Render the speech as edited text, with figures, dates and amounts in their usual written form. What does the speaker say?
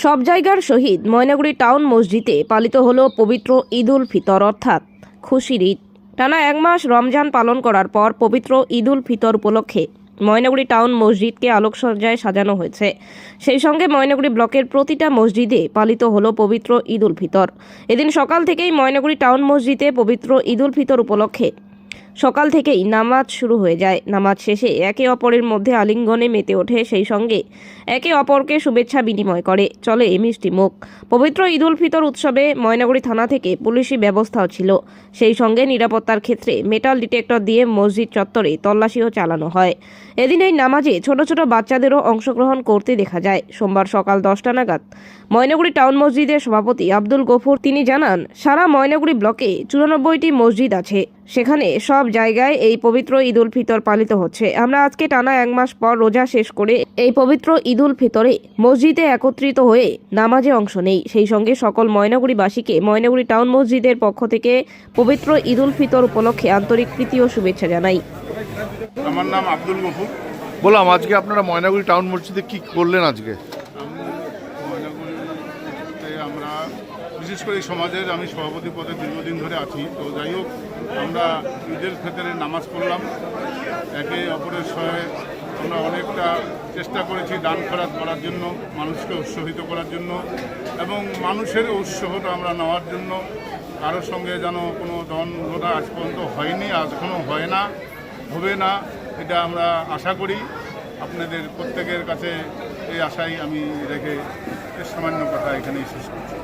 সব জায়গার শহীদ ময়নাগুড়ি টাউন মসজিদে পালিত হলো পবিত্র ঈদ উল ফিতর অর্থাৎ খুশির ঈদ। টানা এক মাস রমজান পালন করার পর পবিত্র ঈদ উল ফিতর উপলক্ষে ময়নাগুড়ি টাউন মসজিদকে আলোকসজ্জায় সাজানো হয়েছে। সেই সঙ্গে ময়নাগুড়ি ব্লকের প্রতিটা মসজিদে পালিত হলো পবিত্র ঈদ উল ফিতর। এদিন সকাল থেকেই ময়নাগুড়ি টাউন মসজিদে পবিত্র ঈদ উল ফিতর উপলক্ষে সকাল থেকেই নামাজ শুরু হয়ে যায়। নামাজ শেষে একে অপরের মধ্যে আলিঙ্গনে মেতে ওঠে, সেই সঙ্গে একে অপরকে শুভেচ্ছা বিনিময় করে চলে মিষ্টি মুখ। পবিত্র ঈদ উল ফিতর উৎসবে ময়নাগুড়ি থানা থেকে পুলিশি ব্যবস্থাও ছিল। সেই সঙ্গে নিরাপত্তার ক্ষেত্রে মেটাল ডিটেক্টর দিয়ে মসজিদ চত্বরে তল্লাশিও চালানো হয়। এদিন এই নামাজে ছোট ছোট বাচ্চাদেরও অংশগ্রহণ করতে দেখা যায়। সোমবার সকাল 10টা নাগাদ ময়নাগুড়ি টাউন মসজিদের সভাপতি আব্দুল গফুর তিনি জানান, সারা ময়নাগুড়ি ব্লকে 94টি মসজিদ আছে, সেখানে সব জায়গায় এই পবিত্র ঈদ উল ফিতর পালিত হচ্ছে। আমরা আজকে টানা এক মাস পর রোজা শেষ করে এই পবিত্র ঈদ উল ফিতরে মসজিদে একত্রিত হয়ে নামাজে অংশ নেই। সেই সঙ্গে সকল ময়নাগুড়িবাসীকে ময়নাগুড়ি টাউন মসজিদের পক্ষ থেকে পবিত্র ঈদ উল ফিতর উপলক্ষে আন্তরিক প্রীতি ও শুভেচ্ছা জানাই। আমার নাম আব্দুল গফুর। বললাম আজকে আপনারা ময়নাগুড়ি টাউন মসজিদে কি করলেন আজকে? ময়নাগুড়িতে আমরা বিশেষ করে এই সমাজের আমি সভাপতি পদে দীর্ঘদিন ধরে আছি। তো যাই হোক, আমরা ঈদের ফিতরের নামাজ পড়লাম। একে অপরের সহায় আমরা অনেকটা চেষ্টা করেছি দান খয়রাত করার জন্য, মানুষকে উৎসাহিত করার জন্য এবং মানুষের উৎসাহটা আমরা নেওয়ার জন্য। কারোর সঙ্গে যেন কোনো দ্বন্দ্বটা আজ পর্যন্ত হয়নি, আজ এখনও হয় না, হবে না, এটা আমরা আশা করি। আপনাদের প্রত্যেকের কাছে এই আশাই আমি রেখে সামান্য কথা এখানেই শেষ করছি।